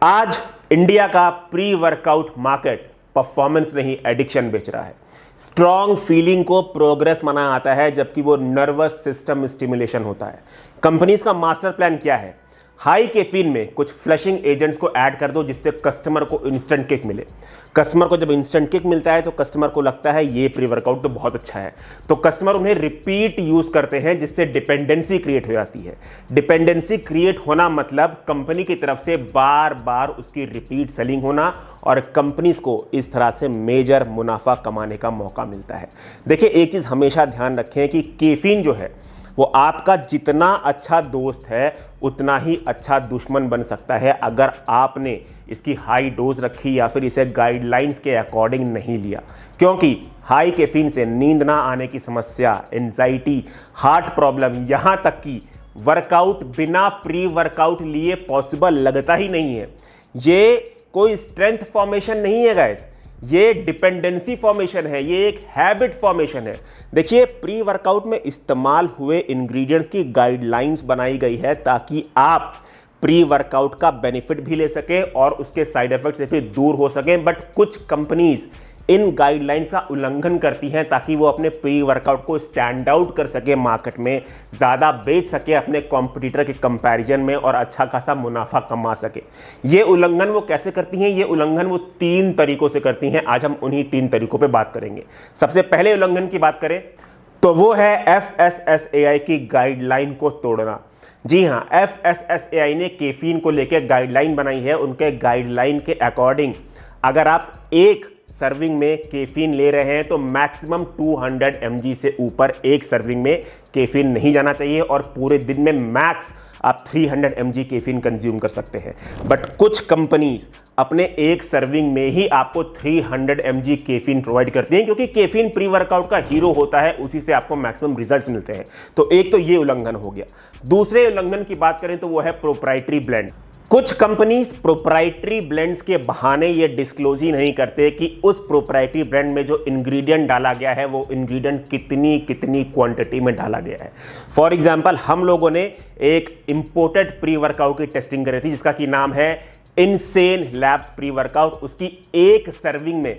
आज इंडिया का pre workout market performance नहीं एडिक्शन बेच रहा है। स्ट्रॉन्ग फीलिंग को प्रोग्रेस माना आता है, जबकि वो नर्वस सिस्टम स्टिमुलेशन होता है। कंपनीज का मास्टर प्लान क्या है? हाई कैफीन में कुछ फ्लशिंग एजेंट्स को ऐड कर दो जिससे कस्टमर को इंस्टेंट किक मिले। कस्टमर को जब इंस्टेंट किक मिलता है तो कस्टमर को लगता है ये प्री वर्कआउट तो बहुत अच्छा है, तो कस्टमर उन्हें रिपीट यूज करते हैं, जिससे डिपेंडेंसी क्रिएट हो जाती है। डिपेंडेंसी क्रिएट होना मतलब कंपनी की तरफ से बार बार उसकी रिपीट सेलिंग होना, और कंपनीज को इस तरह से मेजर मुनाफा कमाने का मौका मिलता है। देखिए, एक चीज हमेशा ध्यान रखें कि कैफीन जो है वो आपका जितना अच्छा दोस्त है उतना ही अच्छा दुश्मन बन सकता है अगर आपने इसकी हाई डोज रखी या फिर इसे गाइडलाइंस के अकॉर्डिंग नहीं लिया। क्योंकि हाई कैफीन से नींद ना आने की समस्या, एंजाइटी, हार्ट प्रॉब्लम, यहां तक कि वर्कआउट बिना प्री वर्कआउट लिए पॉसिबल लगता ही नहीं है। ये कोई स्ट्रेंथ फॉर्मेशन नहीं है गाइस, ये डिपेंडेंसी फॉर्मेशन है, ये एक हैबिट फॉर्मेशन है। देखिए, प्री वर्कआउट में इस्तेमाल हुए इंग्रेडिएंट्स की गाइडलाइंस बनाई गई है ताकि आप प्री वर्कआउट का बेनिफिट भी ले सकें और उसके साइड इफेक्ट से भी दूर हो सकें। बट कुछ कंपनीज इन गाइडलाइंस का उल्लंघन करती हैं ताकि वो अपने प्री वर्कआउट को स्टैंड आउट कर सके, मार्केट में ज़्यादा बेच सके अपने कॉम्पिटिटर के कंपैरिजन में और अच्छा खासा मुनाफा कमा सके। ये उल्लंघन वो कैसे करती हैं? ये उल्लंघन वो 3 तरीकों से करती हैं। आज हम उन्हीं 3 तरीकों पे बात करेंगे। सबसे पहले उल्लंघन की बात करें तो वो है FSSAI की गाइडलाइन को तोड़ना। जी हाँ, FSSAI ने कैफीन को लेकर गाइडलाइन बनाई है। उनके गाइडलाइन के अकॉर्डिंग अगर आप एक सर्विंग में कैफीन ले रहे हैं तो मैक्सिमम 200 mg से ऊपर एक सर्विंग में कैफीन नहीं जाना चाहिए, और पूरे दिन में मैक्स आप 300 mg कैफीन कंज्यूम कर सकते हैं। बट कुछ कंपनीज अपने एक सर्विंग में ही आपको 300 mg कैफीन प्रोवाइड करती हैं, क्योंकि कैफीन प्री वर्कआउट का हीरो होता है, उसी से आपको मैक्सिमम रिजल्ट्स मिलते हैं। तो एक तो ये उल्लंघन हो गया। दूसरे उल्लंघन की बात करें तो वो है प्रोप्राइटरी ब्लेंड। कुछ कंपनीज प्रोप्राइटरी ब्लेंड्स के बहाने ये डिस्क्लोज ही नहीं करते कि उस प्रोप्राइटरी ब्लेंड में जो इंग्रेडिएंट डाला गया है वो इंग्रेडिएंट कितनी क्वांटिटी में डाला गया है। फॉर एग्जांपल, हम लोगों ने एक इंपोर्टेड प्री वर्कआउट की टेस्टिंग करी थी जिसका कि नाम है इनसेन लैब्स प्री वर्कआउट। उसकी एक सर्विंग में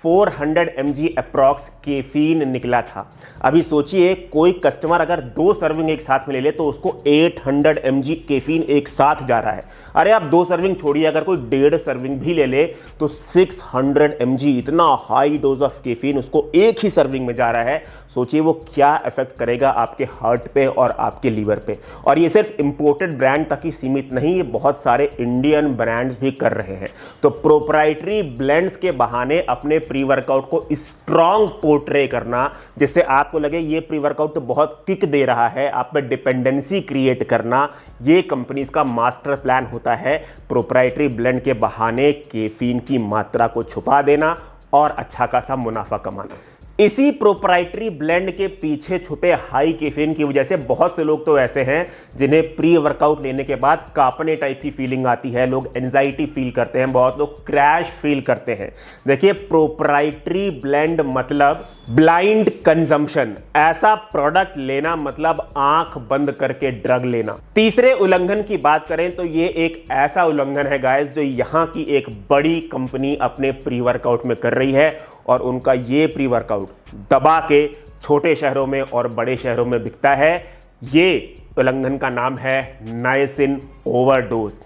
400 mg अप्रॉक्स कैफीन निकला था। अभी सोचिए, कोई कस्टमर अगर 2 सर्विंग एक साथ में ले ले तो उसको 800 mg कैफीन एक साथ जा रहा है। अरे आप 2 सर्विंग छोड़िए, अगर कोई 1.5 सर्विंग भी ले ले तो 600 mg, इतना हाई डोज ऑफ कैफीन उसको एक ही सर्विंग में जा रहा है। सोचिए वो क्या इफेक्ट करेगा आपके हार्ट पे और आपके लीवर पे। और ये सिर्फ इंपोर्टेड ब्रांड तक ही सीमित नहीं, ये बहुत सारे इंडियन ब्रांड्स भी कर रहे हैं। तो प्रोप्राइटरी ब्लेंड्स के बहाने अपने प्री वर्कआउट को स्ट्रॉन्ग पोर्ट्रे करना, जिससे आपको लगे ये प्री वर्कआउट तो बहुत किक दे रहा है, आप पे डिपेंडेंसी क्रिएट करना, ये कंपनीज का मास्टर प्लान होता है। प्रोप्राइटरी ब्लेंड के बहाने कैफीन की मात्रा को छुपा देना और अच्छा खासा मुनाफा कमाना। इसी प्रोप्राइटरी ब्लेंड के पीछे छुपे हाई कैफीन की वजह से बहुत से लोग तो ऐसे हैं जिन्हें प्री वर्कआउट लेने के बाद कांपने टाइप की फीलिंग आती है, लोग एंजाइटी फील करते हैं, बहुत लोग क्रैश फील करते हैं। देखिए, प्रोप्राइटरी ब्लेंड मतलब ब्लाइंड कंजम्पशन, ऐसा प्रोडक्ट लेना मतलब आंख बंद करके ड्रग लेना। तीसरे उल्लंघन की बात करें तो ये एक ऐसा उल्लंघन है गाइस जो यहां की एक बड़ी कंपनी अपने प्री वर्कआउट में कर रही है, और उनका ये प्री वर्कआउट दबा के छोटे शहरों में और बड़े शहरों में बिकता है। ये उल्लंघन का नाम है नाइसिन ओवरडोज।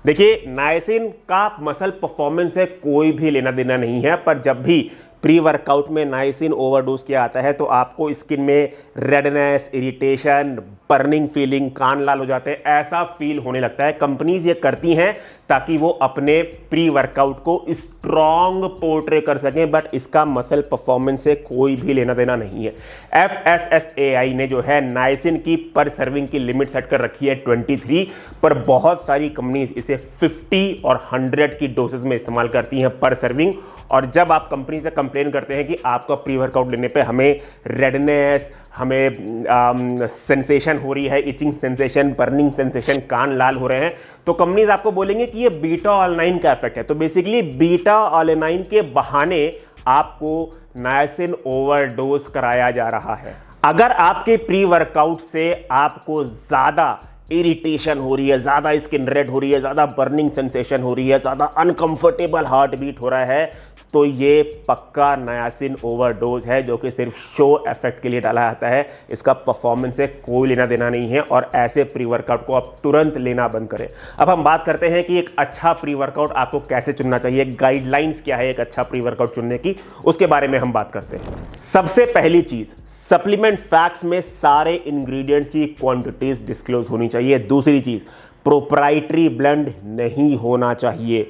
देखिए, नाइसिन का मसल परफॉर्मेंस से कोई भी लेना देना नहीं है, पर जब भी प्री वर्कआउट में नाइसिन ओवरडोज किया आता है तो आपको स्किन में रेडनेस, इरिटेशन, बर्निंग फीलिंग, कान लाल हो जाते हैं, ऐसा फील होने लगता है। कंपनीज ये करती हैं ताकि वो अपने प्री वर्कआउट को स्ट्रॉन्ग पोर्ट्रे कर सकें, बट इसका मसल परफॉर्मेंस से कोई भी लेना देना नहीं है। FSSAI ने जो है नाइसिन की पर सर्विंग की लिमिट सेट कर रखी है 23, पर बहुत सारी कंपनीज इसे 50 और 100 की डोसेज में इस्तेमाल करती हैं पर सर्विंग। और जब आप कंपनी से कंप्लेन करते हैं कि आपका प्री वर्कआउट लेने पे हमें रेडनेस, हमें सेंसेशन हो रही है, इचिंग सेंसेशन, बर्निंग सेंसेशन, कान लाल हो रहे हैं, तो कंपनीज आपको बोलेंगे कि ये बीटा अलानाइन का इफेक्ट है। तो बेसिकली बीटा अलानाइन के बहाने आपको नाइसिन ओवरडोज कराया जा रहा है। अगर आपके प्री वर्कआउट से आपको ज्यादा इरिटेशन हो रही है, ज़्यादा स्किन रेड हो रही है, ज़्यादा बर्निंग सेंसेशन हो रही है, ज़्यादा अनकंफर्टेबल हार्ट बीट हो रहा है, तो ये पक्का नायासिन ओवरडोज है जो कि सिर्फ शो इफेक्ट के लिए डाला जाता है। इसका परफॉर्मेंस से कोई लेना देना नहीं है और ऐसे प्री वर्कआउट को आप तुरंत लेना बंद करें। अब हम बात करते हैं कि एक अच्छा प्री वर्कआउट आपको कैसे चुनना चाहिए, गाइडलाइंस क्या है एक अच्छा प्री वर्कआउट चुनने की, उसके बारे में हम बात करते हैं। सबसे पहली चीज, सप्लीमेंट फैक्ट्स में सारे इंग्रेडिएंट्स की क्वांटिटीज डिस्क्लोज होनी चाहिए। दूसरी चीज, प्रोप्राइटरी ब्लेंड नहीं होना चाहिए।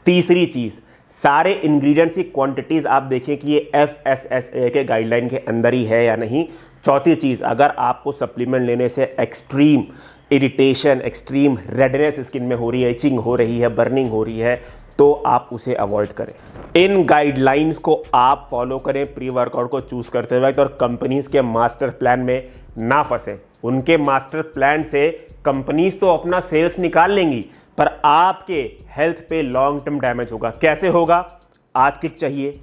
तीसरी चीज, सारे इंग्रेडिएंट्स की क्वांटिटीज आप देखें कि ये FSSAI के गाइडलाइन के अंदर ही है या नहीं। चौथी चीज, अगर आपको सप्लीमेंट लेने से extreme irritation, extreme redness skin में हो रही है, इचिंग हो रही है, बर्निंग हो रही है, तो आप उसे अवॉइड करें। इन गाइडलाइंस को आप फॉलो करें प्री वर्कआउट को चूज करते वक्त, और कंपनीज के मास्टर प्लान में ना फंसे। उनके मास्टर प्लान से कंपनीज तो अपना सेल्स निकाल लेंगी, पर आपके हेल्थ पे लॉन्ग टर्म डैमेज होगा। कैसे होगा? आज किक चाहिए,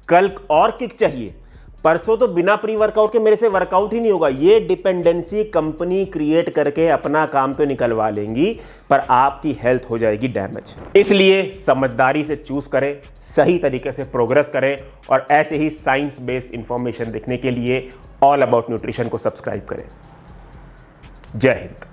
कल और किक चाहिए, परसों तो बिना प्री वर्कआउट के मेरे से वर्कआउट ही नहीं होगा। ये डिपेंडेंसी कंपनी क्रिएट करके अपना काम तो निकलवा लेंगी, पर आपकी हेल्थ हो जाएगी डैमेज। इसलिए समझदारी से चूज करें, सही तरीके से प्रोग्रेस करें, और ऐसे ही साइंस बेस्ड इंफॉर्मेशन देखने के लिए ऑल अबाउट न्यूट्रिशन को सब्सक्राइब करें। जय हिंद।